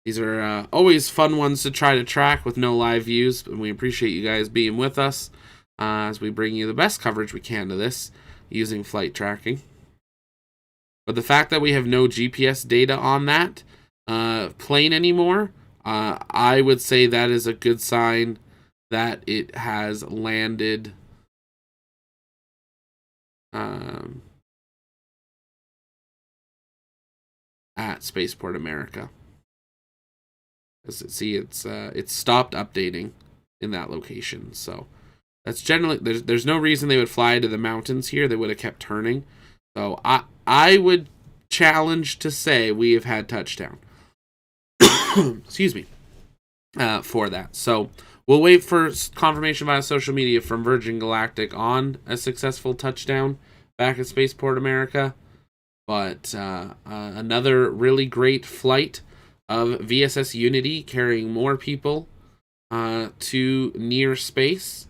These are always fun ones to try to track with no live views, and we appreciate you guys being with us as we bring you the best coverage we can to this using flight tracking. But the fact that we have no GPS data on that plane anymore, I would say that is a good sign that it has landed at Spaceport America. See, it's stopped updating in that location, so that's generally there's no reason they would fly to the mountains here. They would have kept turning. So I would challenge to say we have had touchdown. Excuse me. For that. So we'll wait for confirmation via social media from Virgin Galactic on a successful touchdown back at Spaceport America. But another really great flight of VSS Unity carrying more people to near space.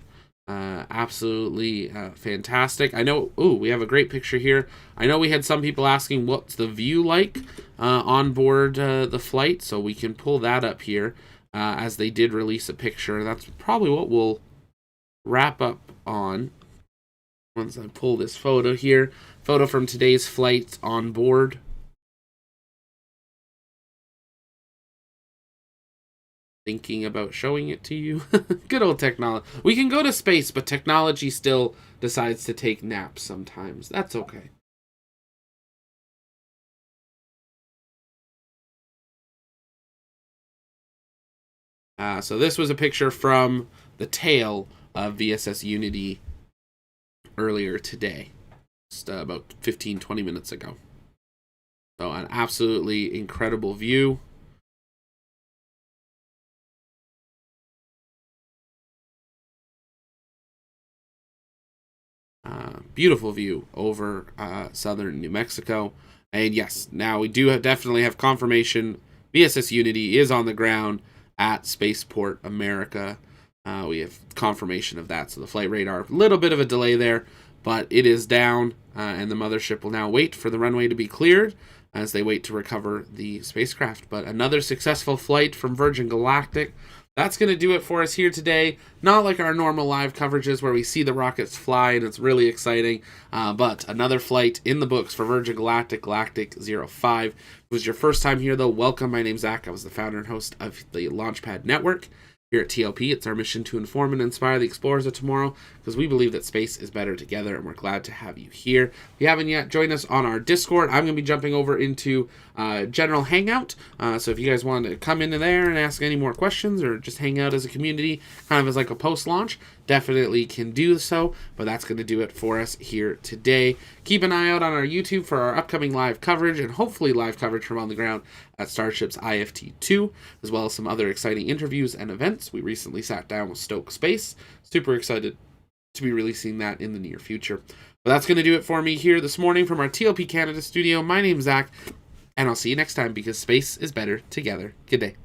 Absolutely fantastic. I know, we have a great picture here. I know we had some people asking what's the view like on board the flight, so we can pull that up here as they did release a picture. That's probably what we'll wrap up on once I pull this photo here. Photo from today's flight on board. Thinking about showing it to you. Good old technology. We can go to space, but technology still decides to take naps sometimes. That's okay. So this was a picture from the tail of VSS Unity earlier today. Just about 15-20 minutes ago. So an absolutely incredible view. Beautiful view over southern New Mexico. And yes, now we do definitely have confirmation VSS Unity is on the ground at Spaceport America. We have confirmation of that. So the flight radar, a little bit of a delay there, but it is down, and the mothership will now wait for the runway to be cleared as they wait to recover the spacecraft. But another successful flight from Virgin Galactic. That's going to do it for us here today. Not like our normal live coverages where we see the rockets fly and it's really exciting, but another flight in the books for Virgin Galactic, Galactic 05. If it was your first time here, though, welcome. My name's Zach. I was the founder and host of the Launchpad Network. Here at TLP, it's our mission to inform and inspire the explorers of tomorrow because we believe that space is better together, and we're glad to have you here. If you haven't yet joined us on our Discord, I'm going to be jumping over into General Hangout. So if you guys want to come into there and ask any more questions or just hang out as a community, kind of as like a post-launch, definitely can do so. But that's going to do it for us here today. Keep an eye out on our YouTube for our upcoming live coverage and hopefully live coverage from on the ground at Starship's IFT2, as well as some other exciting interviews and events. We recently sat down with Stoke Space. Super excited to be releasing that in the near future. But that's going to do it for me here this morning from our TLP Canada studio. My name's Zach, and I'll see you next time because space is better together. Good day.